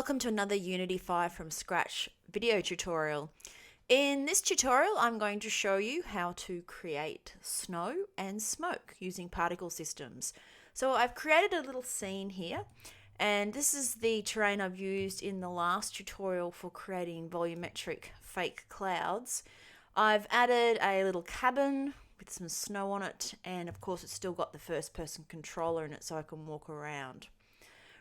welcome to another Unity 5 from scratch video tutorial. In this tutorial I'm going to show you how to create snow and smoke using particle systems. So I've created a little scene here, and this is the terrain I've used in the last tutorial for creating volumetric fake clouds. I've added a little cabin with some snow on it, and of course it's still got the first person controller in it so I can walk around.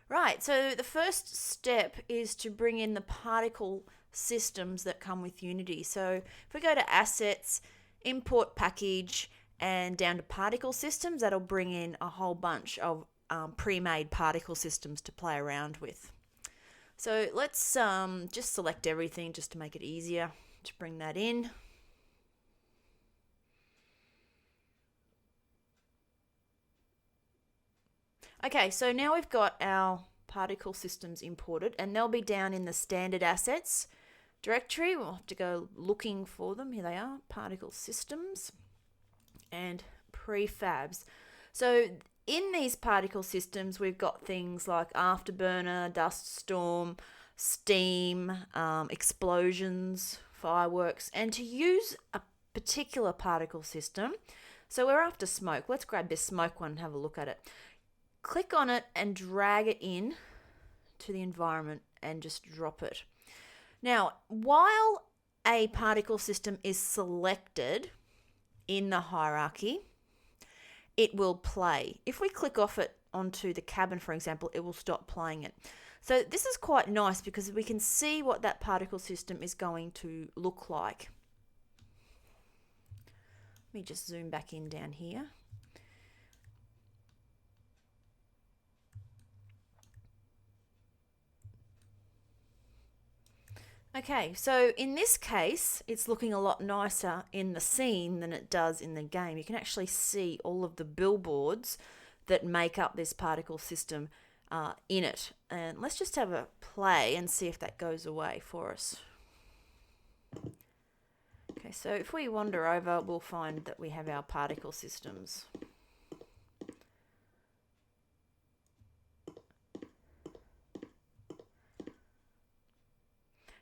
Right, so the first step is to bring in the particle systems that come with Unity. So if we go to Assets, Import Package, and down to Particle Systems, that'll bring in a whole bunch of pre-made particle systems to play around with. So let's just select everything just to make it easier to bring that in. Okay, so now we've got our particle systems imported, and they'll be down in the standard assets directory. We'll have to go looking for them. Here they are, particle systems and prefabs. So in these particle systems, we've got things like afterburner, dust storm, steam, explosions, fireworks, and to use a particular particle system, so we're after smoke. Let's grab this smoke one and have a look at it. Click on it and drag it in to the environment and just drop it. Now, while a particle system is selected in the hierarchy, it will play. If we click off it onto the cabin, for example, it will stop playing it. So this is quite nice because we can see what that particle system is going to look like. Let me just zoom back in down here. Okay, so in this case, it's looking a lot nicer in the scene than it does in the game. You can actually see all of the billboards that make up this particle system in it. And let's just have a play and see if that goes away for us. Okay, so if we wander over, we'll find that we have our particle systems.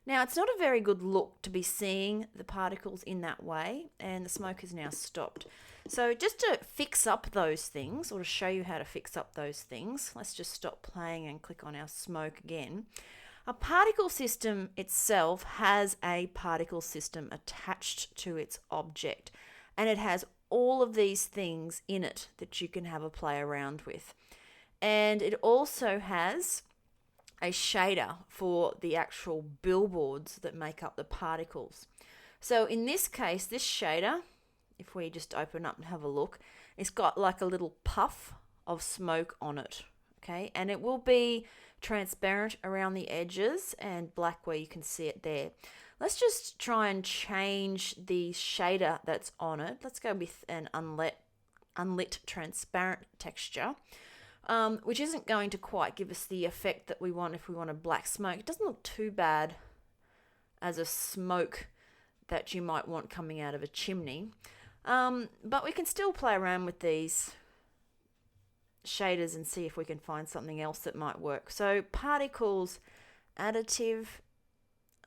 Now, it's not a very good look to be seeing the particles in that way, and the smoke has now stopped. So just to fix up those things, or to show you how to fix up those things, let's just stop playing and click on our smoke again. A particle system itself has a particle system attached to its object, and it has all of these things in it that you can have a play around with. And it also has a shader for the actual billboards that make up the particles. So in this case, this shader, if we just open up and have a look, it's got like a little puff of smoke on it, okay? And it will be transparent around the edges and black where you can see it there. Let's just try and change the shader that's on it. Let's go with an unlit transparent texture. Which isn't going to quite give us the effect that we want if we want a black smoke. It doesn't look too bad as a smoke that you might want coming out of a chimney. But we can still play around with these shaders and see if we can find something else that might work. So particles, additive.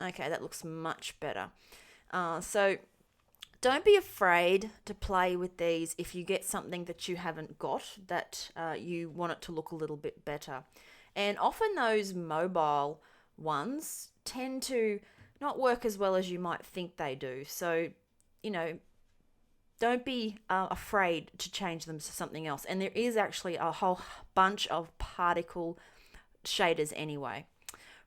Okay, that looks much better. So don't be afraid to play with these if you get something that you haven't got that you want it to look a little bit better. And often those mobile ones tend to not work as well as you might think they do. So, don't be afraid to change them to something else. And there is actually a whole bunch of particle shaders anyway.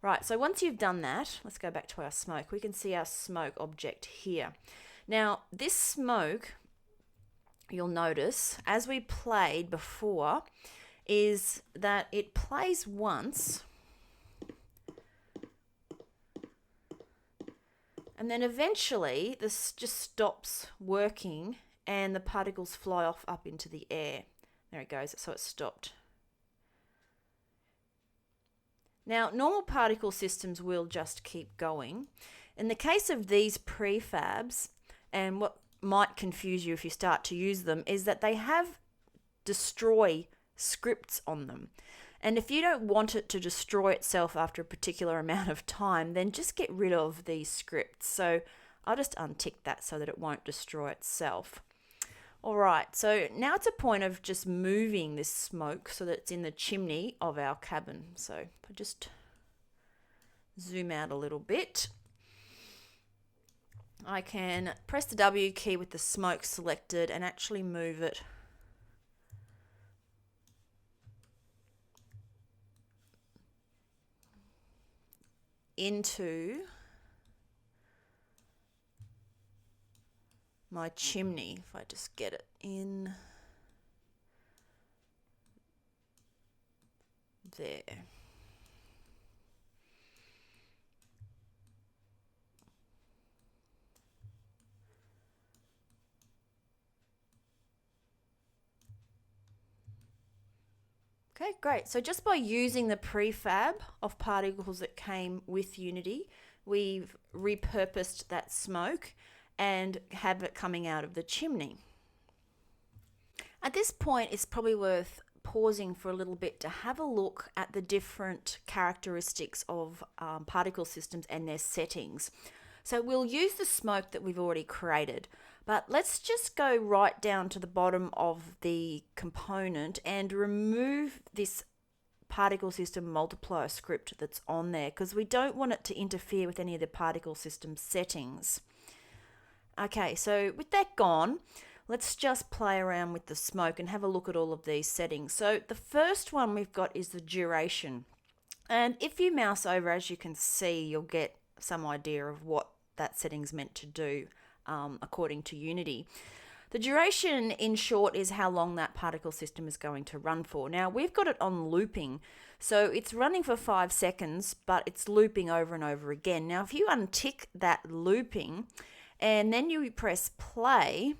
Right, so once you've done that, let's go back to our smoke. We can see our smoke object here. Now, this smoke, you'll notice, as we played before, is that it plays once, and then eventually this just stops working and the particles fly off up into the air. There it goes, so it stopped. Now, normal particle systems will just keep going. In the case of these prefabs, and what might confuse you if you start to use them, is that they have destroy scripts on them. And if you don't want it to destroy itself after a particular amount of time, then just get rid of these scripts. So I'll just untick that so that it won't destroy itself. All right, so now it's a point of just moving this smoke so that it's in the chimney of our cabin. So I just zoom out a little bit. I can press the W key with the smoke selected and actually move it into my chimney. If I just get it in there. Okay, great. So just by using the prefab of particles that came with Unity, we've repurposed that smoke and have it coming out of the chimney. At this point, it's probably worth pausing for a little bit to have a look at the different characteristics of particle systems and their settings. So we'll use the smoke that we've already created, but let's just go right down to the bottom of the component and remove this particle system multiplier script that's on there because we don't want it to interfere with any of the particle system settings. Okay, so with that gone, let's just play around with the smoke and have a look at all of these settings. So the first one we've got is the duration. And if you mouse over, as you can see, you'll get some idea of what that setting's meant to do according to Unity. The duration, in short, is how long that particle system is going to run for. Now, we've got it on looping, so it's running for 5 seconds, but it's looping over and over again. Now, if you untick that looping and then you press play,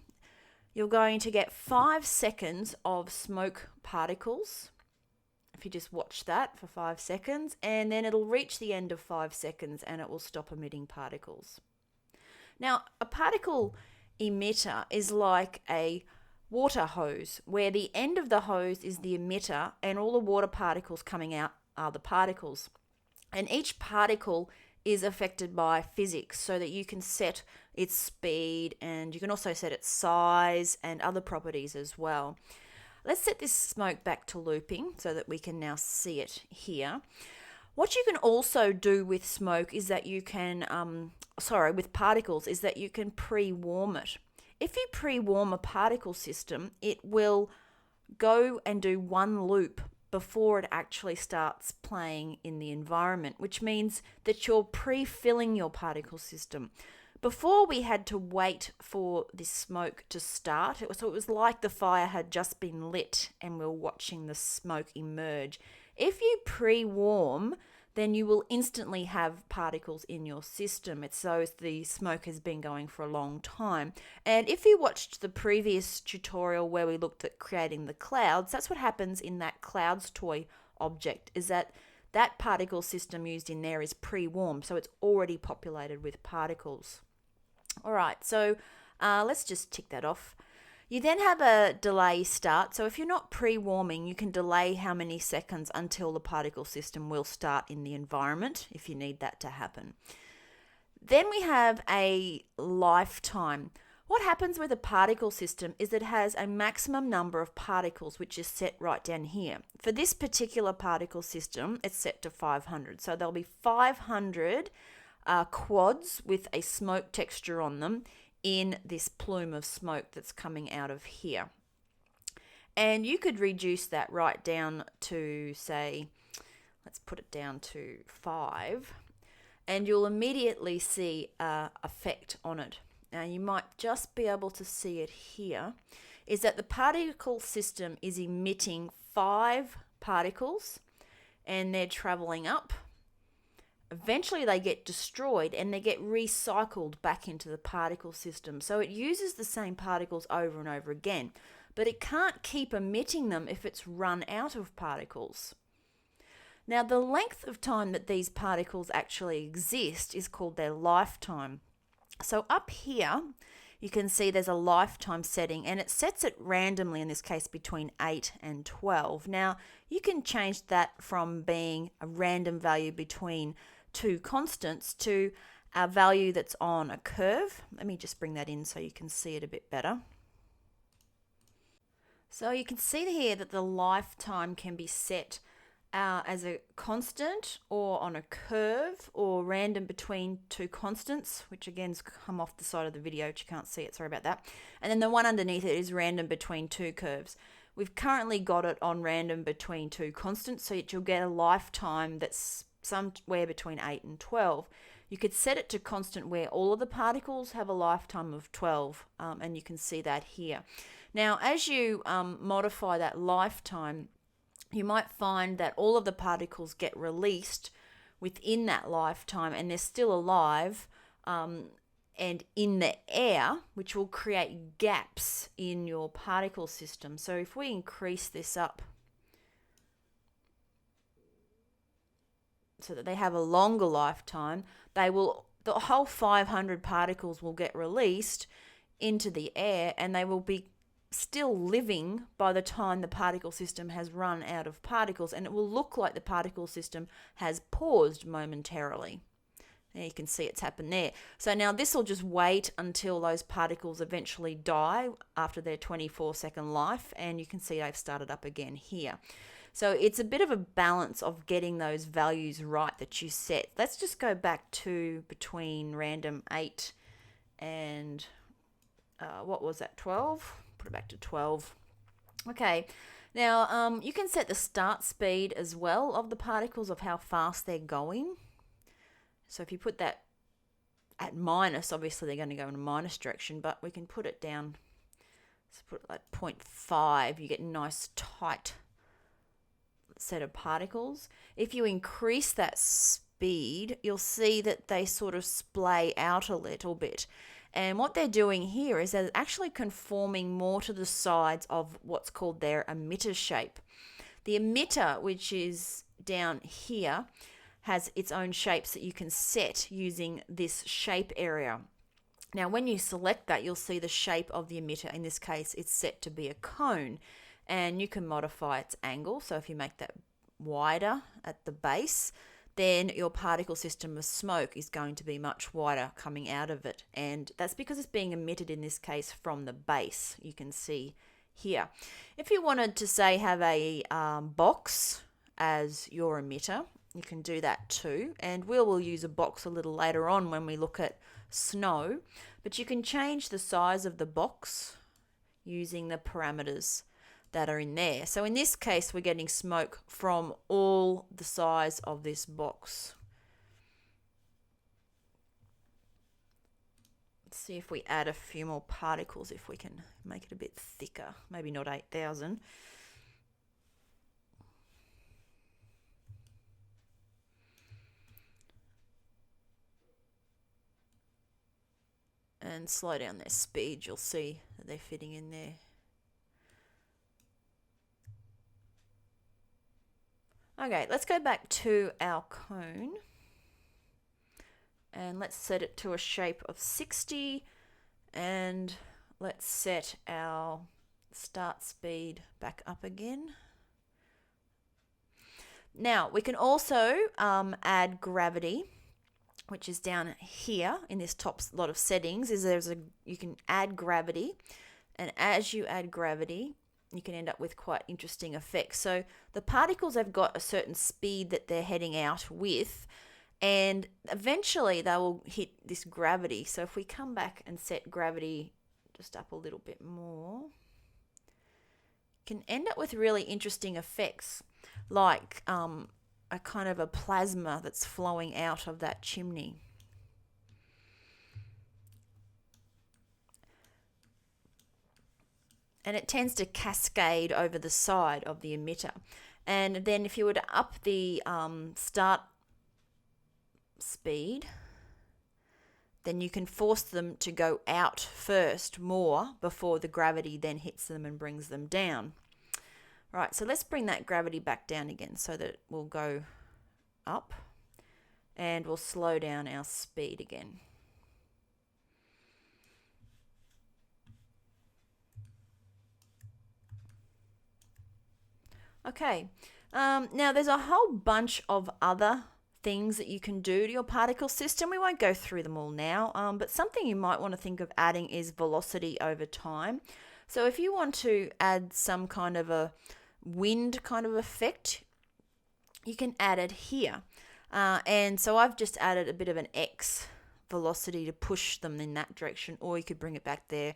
you're going to get 5 seconds of smoke particles. If you just watch that for 5 seconds, and then it'll reach the end of 5 seconds and it will stop emitting particles. Now, a particle emitter is like a water hose, where the end of the hose is the emitter and all the water particles coming out are the particles. And each particle is affected by physics so that you can set its speed and you can also set its size and other properties as well. Let's set this smoke back to looping so that we can now see it here. What you can also do with smoke is that you can, with particles, is that you can pre-warm it. If you pre-warm a particle system, it will go and do one loop before it actually starts playing in the environment, which means that you're pre-filling your particle system. Before, we had to wait for this smoke to start. It was like the fire had just been lit and we're watching the smoke emerge. If you pre-warm, then you will instantly have particles in your system. It's so the smoke has been going for a long time. And if you watched the previous tutorial where we looked at creating the clouds, that's what happens in that clouds toy object, is that particle system used in there is pre-warmed, so it's already populated with particles. All right, so let's just tick that off. You then have a delay start. So if you're not pre-warming, you can delay how many seconds until the particle system will start in the environment if you need that to happen. Then we have a lifetime. What happens with a particle system is it has a maximum number of particles, which is set right down here. For this particular particle system, it's set to 500. So there'll be 500 quads with a smoke texture on them in this plume of smoke that's coming out of here. And you could reduce that right down to, say, let's put it down to 5, and you'll immediately see an effect on it. Now, you might just be able to see it here, is that the particle system is emitting 5 particles, and they're traveling up. Eventually they get destroyed and they get recycled back into the particle system. So it uses the same particles over and over again, but it can't keep emitting them if it's run out of particles. Now, the length of time that these particles actually exist is called their lifetime. So up here you can see there's a lifetime setting, and it sets it randomly, in this case between 8 and 12. Now, you can change that from being a random value between two constants to a value that's on a curve. Let me just bring that in so you can see it a bit better. So you can see here that the lifetime can be set as a constant or on a curve or random between two constants, which again's come off the side of the video, but you can't see it, sorry about that. And then the one underneath it is random between two curves. We've currently got it on random between two constants, so you'll get a lifetime that's somewhere between 8 and 12. You could set it to constant where all of the particles have a lifetime of 12, and you can see that here. Now, as you modify that lifetime, you might find that all of the particles get released within that lifetime and they're still alive and in the air, which will create gaps in your particle system. So if we increase this up so that they have a longer lifetime, the whole 500 particles will get released into the air, and they will be still living by the time the particle system has run out of particles, and it will look like the particle system has paused momentarily. There you can see it's happened there. So now this will just wait until those particles eventually die after their 24-second life, and you can see they've started up again here. So it's a bit of a balance of getting those values right that you set. Let's just go back to between random 8 and what was that, 12? Put it back to 12. Okay, now you can set the start speed as well of the particles, of how fast they're going. So if you put that at minus, obviously they're going to go in a minus direction, but we can put it down, let's put it like 0.5, you get a nice tight set of particles. If you increase that speed, you'll see that they sort of splay out a little bit. And what they're doing here is they're actually conforming more to the sides of what's called their emitter shape. The emitter, which is down here, has its own shapes that you can set using this shape area. Now, when you select that, you'll see the shape of the emitter. In this case, it's set to be a cone, and you can modify its angle. So if you make that wider at the base, then your particle system of smoke is going to be much wider coming out of it. And that's because it's being emitted, in this case, from the base, you can see here. If you wanted to, say, have a box as your emitter, you can do that too. And we'll use a box a little later on when we look at snow. But you can change the size of the box using the parameters that are in there. So in this case, we're getting smoke from all the size of this box. Let's see if we add a few more particles, if we can make it a bit thicker. Maybe not 8,000. And slow down their speed, you'll see that they're fitting in there. Okay, let's go back to our cone and let's set it to a shape of 60, and let's set our start speed back up again. Now, we can also add gravity, which is down here in this top lot of settings. You can add gravity, and as you add gravity, you can end up with quite interesting effects. So the particles have got a certain speed that they're heading out with, and eventually they will hit this gravity. So if we come back and set gravity just up a little bit more, you can end up with really interesting effects, like a kind of a plasma that's flowing out of that chimney. And it tends to cascade over the side of the emitter. And then if you were to up the start speed, then you can force them to go out first more before the gravity then hits them and brings them down. Right, so let's bring that gravity back down again so that we'll go up, and we'll slow down our speed again. Okay, now there's a whole bunch of other things that you can do to your particle system. We won't go through them all now, but something you might want to think of adding is velocity over time. So if you want to add some kind of a wind kind of effect, you can add it here. And so I've just added a bit of an X velocity to push them in that direction, or you could bring it back there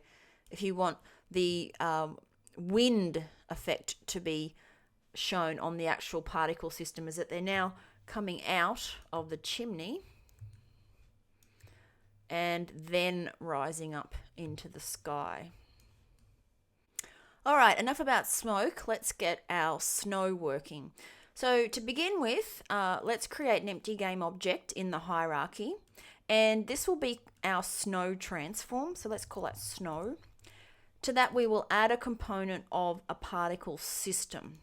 if you want the wind effect to be shown on the actual particle system, is that they're now coming out of the chimney and then rising up into the sky. All right, enough about smoke. Let's get our snow working. So to begin with, let's create an empty game object in the hierarchy, and this will be our snow transform. So let's call that snow. To that, we will add a component of a particle system.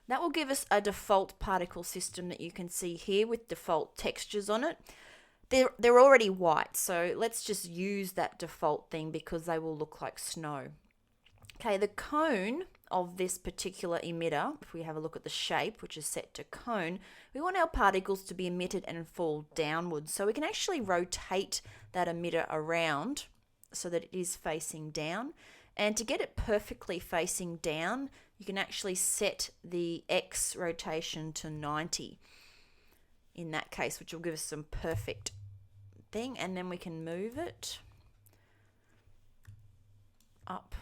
That will give us a default particle system that you can see here with default textures on it. They're already white, so let's just use that default thing because they will look like snow. Okay, the cone of this particular emitter, if we have a look at the shape, which is set to cone, we want our particles to be emitted and fall downwards. So we can actually rotate that emitter around so that it is facing down. And to get it perfectly facing down, you can actually set the X rotation to 90 in that case, which will give us some perfect thing. And then we can move it up.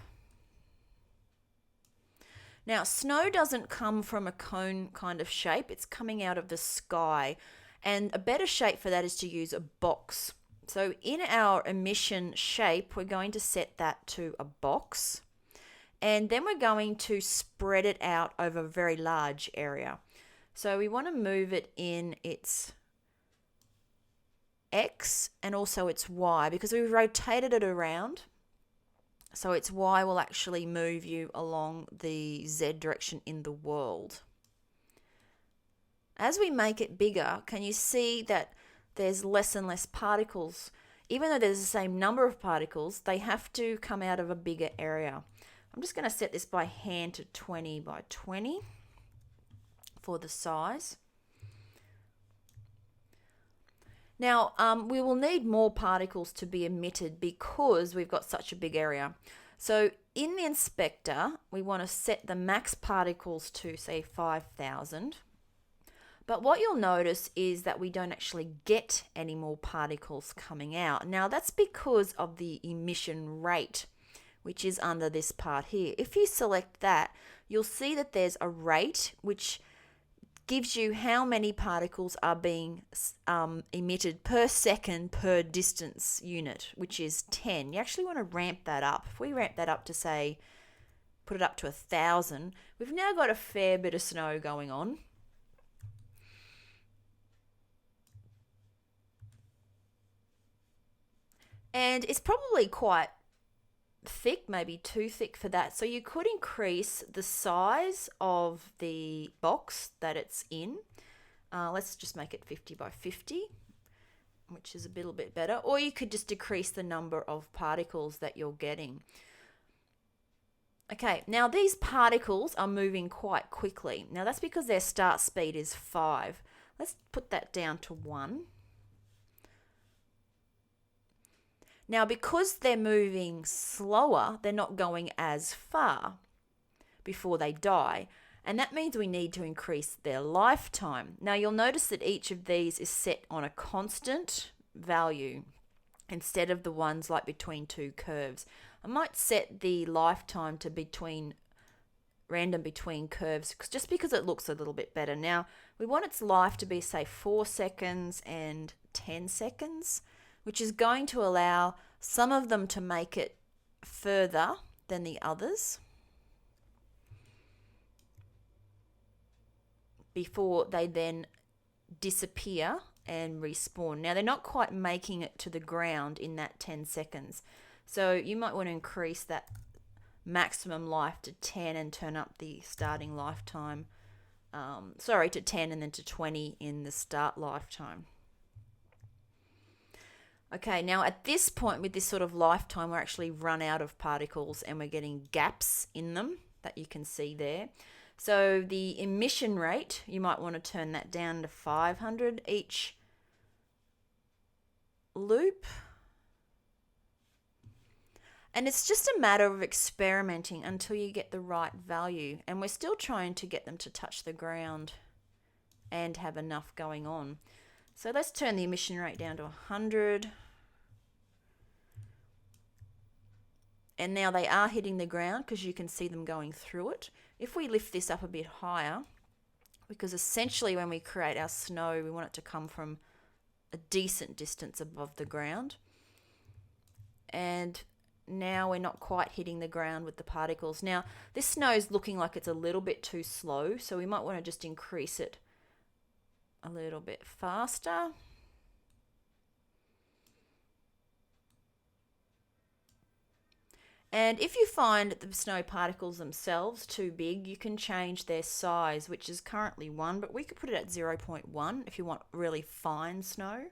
Now, snow doesn't come from a cone kind of shape. It's coming out of the sky. And a better shape for that is to use a box. So in our emission shape, we're going to set that to a box. And then we're going to spread it out over a very large area. So we want to move it in its X and also its Y because we've rotated it around. So its Y will actually move you along the Z direction in the world. As we make it bigger, can you see that there's less and less particles? Even though there's the same number of particles, they have to come out of a bigger area. I'm just going to set this by hand to 20 by 20 for the size. Now, we will need more particles to be emitted because we've got such a big area. So in the inspector, we want to set the max particles to, say, 5,000. But what you'll notice is that we don't actually get any more particles coming out. Now, that's because of the emission rate, which is under this part here. If you select that, you'll see that there's a rate which gives you how many particles are being emitted per second per distance unit, which is 10. You actually want to ramp that up. If we ramp that up to, say, put it up to 1,000, we've now got a fair bit of snow going on. And it's probably quite thick, maybe too thick for that. So you could increase the size of the box that it's in. Let's just make it 50 by 50, which is a little bit better. Or you could just decrease the number of particles that you're getting. Okay, now these particles are moving quite quickly. Now that's because their start speed is 5. Let's put that down to 1. Now, because they're moving slower, they're not going as far before they die. And that means we need to increase their lifetime. Now, you'll notice that each of these is set on a constant value instead of the ones like between two curves. I might set the lifetime to random between curves just because it looks a little bit better. Now, we want its life to be, say, 4 seconds and 10 seconds. Which is going to allow some of them to make it further than the others before they then disappear and respawn. Now, they're not quite making it to the ground in that 10 seconds. So you might want to increase that maximum life to 10 and turn up the starting lifetime. To 10 and then to 20 in the start lifetime. Okay, now at this point with this sort of lifetime, we're actually run out of particles and we're getting gaps in them that you can see there. So the emission rate, you might want to turn that down to 500 each loop. And it's just a matter of experimenting until you get the right value. And we're still trying to get them to touch the ground and have enough going on. So let's turn the emission rate down to 100. And now they are hitting the ground because you can see them going through it. If we lift this up a bit higher, because essentially when we create our snow, we want it to come from a decent distance above the ground. And now we're not quite hitting the ground with the particles. Now, this snow is looking like it's a little bit too slow, so we might want to just increase it a little bit faster. And if you find the snow particles themselves too big, you can change their size, which is currently 1, but we could put it at 0.1 if you want really fine snow,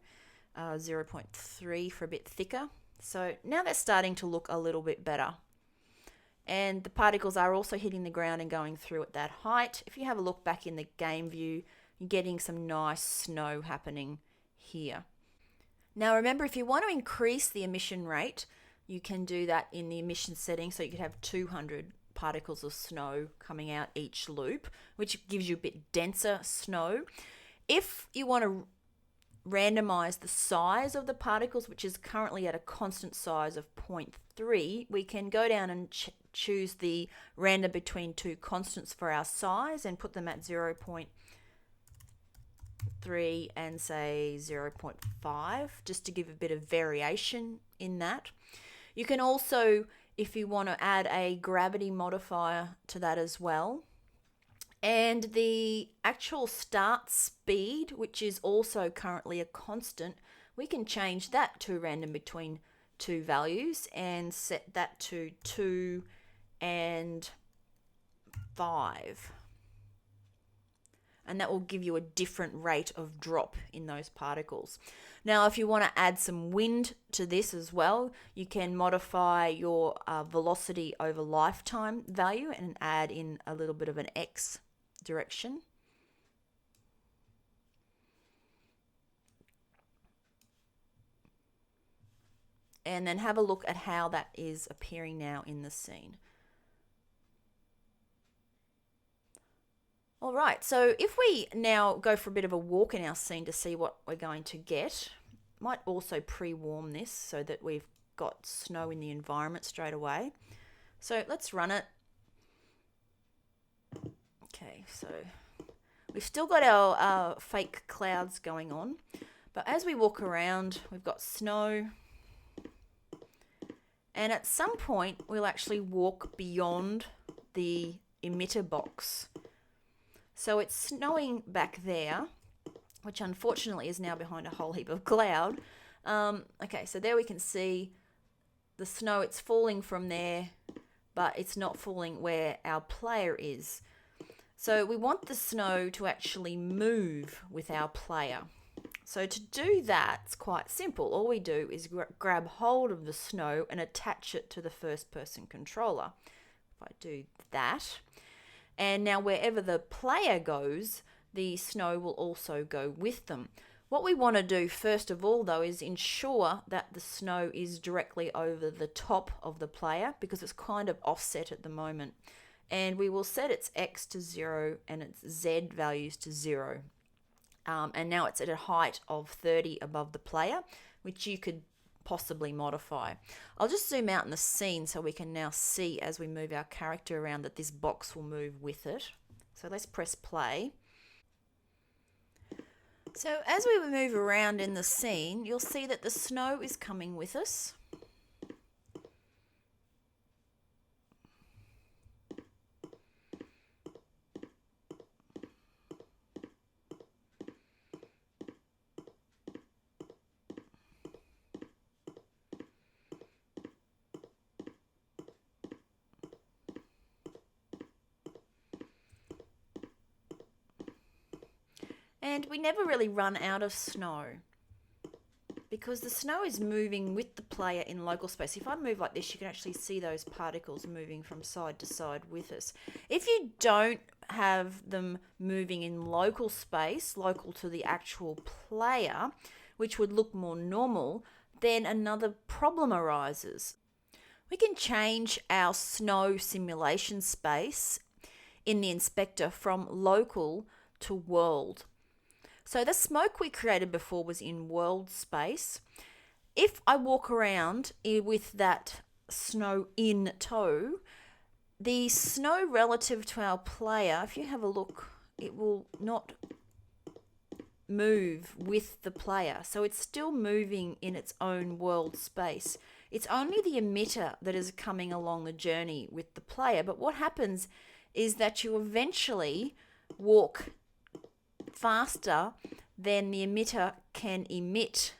0.3 for a bit thicker. So now they're starting to look a little bit better. And the particles are also hitting the ground and going through at that height. If you have a look back in the game view, you're getting some nice snow happening here. Now remember, if you want to increase the emission rate, you can do that in the emission setting, so you could have 200 particles of snow coming out each loop, which gives you a bit denser snow. If you want to randomize the size of the particles, which is currently at a constant size of 0.3, we can go down and choose the random between two constants for our size and put them at 0.3 and say 0.5, just to give a bit of variation in that. You can also, if you want to add a gravity modifier to that as well. And the actual start speed, which is also currently a constant, we can change that to random between two values and set that to 2 and 5. And that will give you a different rate of drop in those particles. Now, if you want to add some wind to this as well, you can modify your velocity over lifetime value and add in a little bit of an X direction. And then have a look at how that is appearing now in the scene. All right, so if we now go for a bit of a walk in our scene to see what we're going to get, might also pre-warm this so that we've got snow in the environment straight away. So let's run it. Okay, so we've still got our fake clouds going on, but as we walk around, we've got snow. And at some point, we'll actually walk beyond the emitter box. So it's snowing back there, which unfortunately is now behind a whole heap of cloud. Okay, so there we can see the snow. It's falling from there, but it's not falling where our player is. So we want the snow to actually move with our player. So to do that, it's quite simple. All we do is grab hold of the snow and attach it to the first person controller. If I do that, and now wherever the player goes, the snow will also go with them. What we want to do first of all, though, is ensure that the snow is directly over the top of the player, because it's kind of offset at the moment. And we will set its X to 0 and its Z values to 0. And now it's at a height of 30 above the player, which you could possibly modify. I'll just zoom out in the scene so we can now see as we move our character around that this box will move with it. So let's press play. So as we move around in the scene, you'll see that the snow is coming with us. And we never really run out of snow because the snow is moving with the player in local space. If I move like this, you can actually see those particles moving from side to side with us. If you don't have them moving in local space, local to the actual player, which would look more normal, then another problem arises. We can change our snow simulation space in the inspector from local to world. So the smoke we created before was in world space. If I walk around with that snow in tow, the snow relative to our player, if you have a look, it will not move with the player. So it's still moving in its own world space. It's only the emitter that is coming along the journey with the player. But what happens is that you eventually walk faster than the emitter can emit,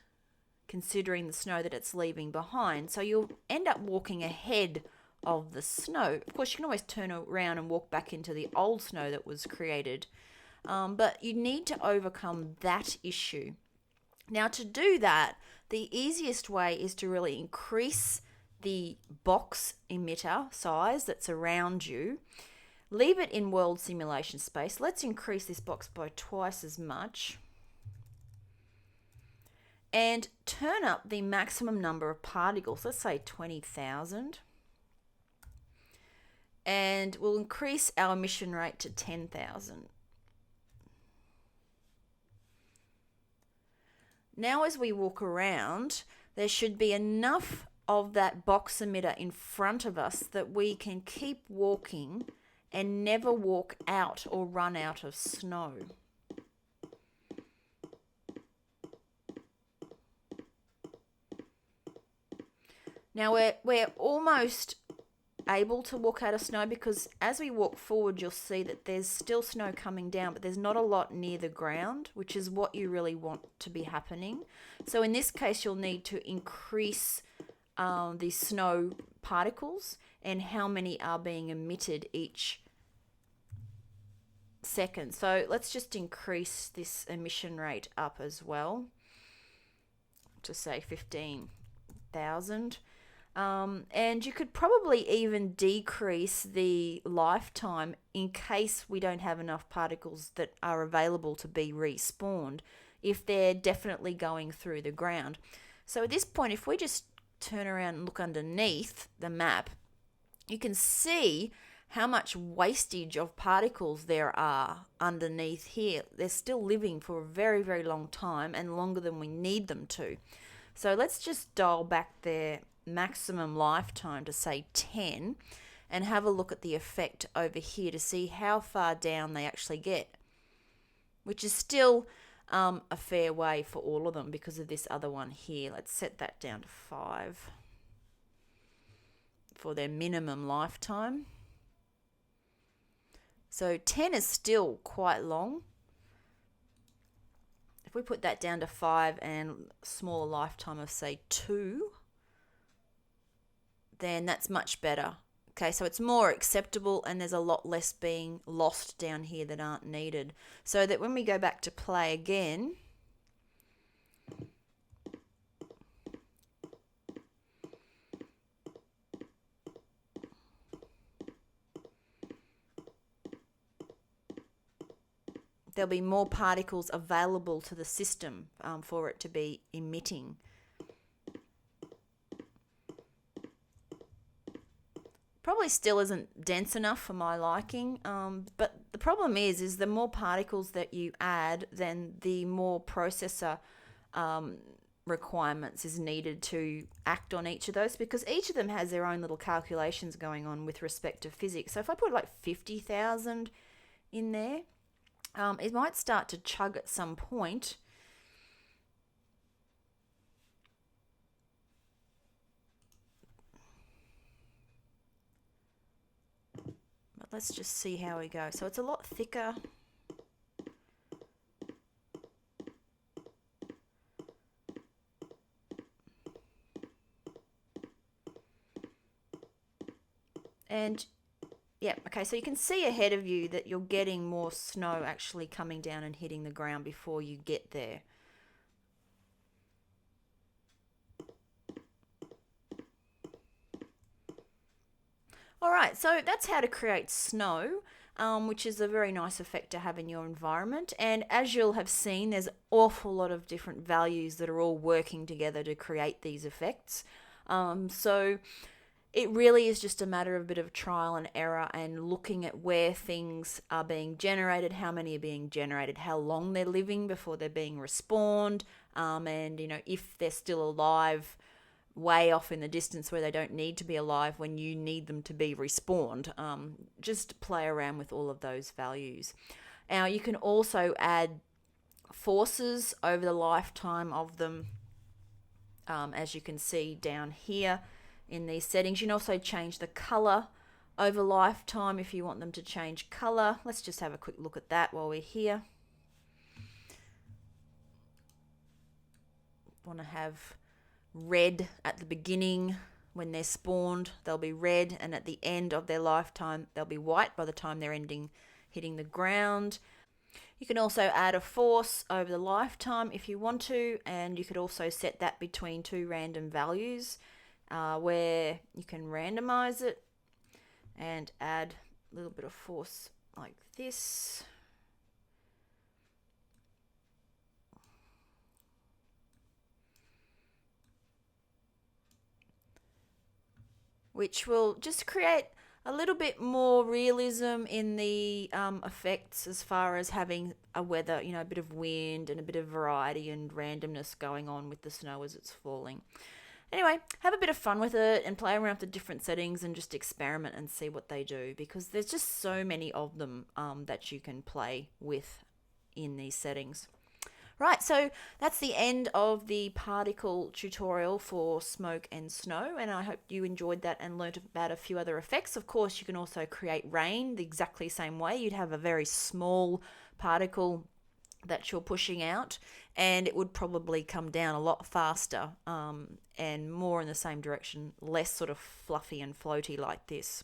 considering the snow that it's leaving behind. So you'll end up walking ahead of the snow. Of course, you can always turn around and walk back into the old snow that was created. But you need to overcome that issue. Now, to do that, the easiest way is to really increase the box emitter size that's around you. Leave it in world simulation space. Let's increase this box by twice as much. And turn up the maximum number of particles. Let's say 20,000. And we'll increase our emission rate to 10,000. Now as we walk around, there should be enough of that box emitter in front of us that we can keep walking and never walk out or run out of snow. Now we're almost able to walk out of snow, because as we walk forward you'll see that there's still snow coming down, but there's not a lot near the ground, which is what you really want to be happening. So in this case you'll need to increase the snow particles and how many are being emitted each second. So let's just increase this emission rate up as well to say 15,000. And you could probably even decrease the lifetime in case we don't have enough particles that are available to be respawned if they're definitely going through the ground. So at this point, if we just turn around and look underneath the map, you can see how much wastage of particles there are underneath here. They're still living for a very, very long time, and longer than we need them to. So let's just dial back their maximum lifetime to say 10 and have a look at the effect over here to see how far down they actually get, which is still a fair way for all of them because of this other one here. Let's set that down to 5 for their minimum lifetime. So 10 is still quite long. If we put that down to 5 and smaller lifetime of say 2, then that's much better. Okay, so it's more acceptable and there's a lot less being lost down here that aren't needed. So that when we go back to play again, there'll be more particles available to the system for it to be emitting. Probably still isn't dense enough for my liking, but the problem is the more particles that you add, then the more processor requirements is needed to act on each of those, because each of them has their own little calculations going on with respect to physics. So if I put like 50,000 in there, it might start to chug at some point. But let's just see how we go. So it's a lot thicker. And yeah, okay, so you can see ahead of you that you're getting more snow actually coming down and hitting the ground before you get there. All right, so that's how to create snow. which is a very nice effect to have in your environment. And as you'll have seen, there's an awful lot of different values that are all working together to create these effects. So it really is just a matter of a bit of trial and error and looking at where things are being generated, how many are being generated, how long they're living before they're being respawned, and if they're still alive way off in the distance where they don't need to be alive when you need them to be respawned. Just play around with all of those values. Now you can also add forces over the lifetime of them, as you can see down here in these settings. You can also change the color over lifetime if you want them to change color. Let's just have a quick look at that while we're here. Want to have red at the beginning when they're spawned, they'll be red, and at the end of their lifetime they'll be white by the time they're hitting the ground. You can also add a force over the lifetime if you want to, and you could also set that between two random values where you can randomize it and add a little bit of force like this. Which will just create a little bit more realism in the effects as far as having a weather, a bit of wind and a bit of variety and randomness going on with the snow as it's falling. Anyway, have a bit of fun with it and play around with the different settings and just experiment and see what they do, because there's just so many of them that you can play with in these settings. Right, so that's the end of the particle tutorial for smoke and snow, and I hope you enjoyed that and learnt about a few other effects. Of course, you can also create rain the exactly same way. You'd have a very small particle that you're pushing out, and it would probably come down a lot faster and more in the same direction, less sort of fluffy and floaty like this.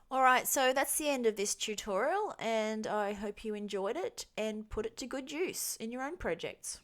Alright, so that's the end of this tutorial, and I hope you enjoyed it and put it to good use in your own projects.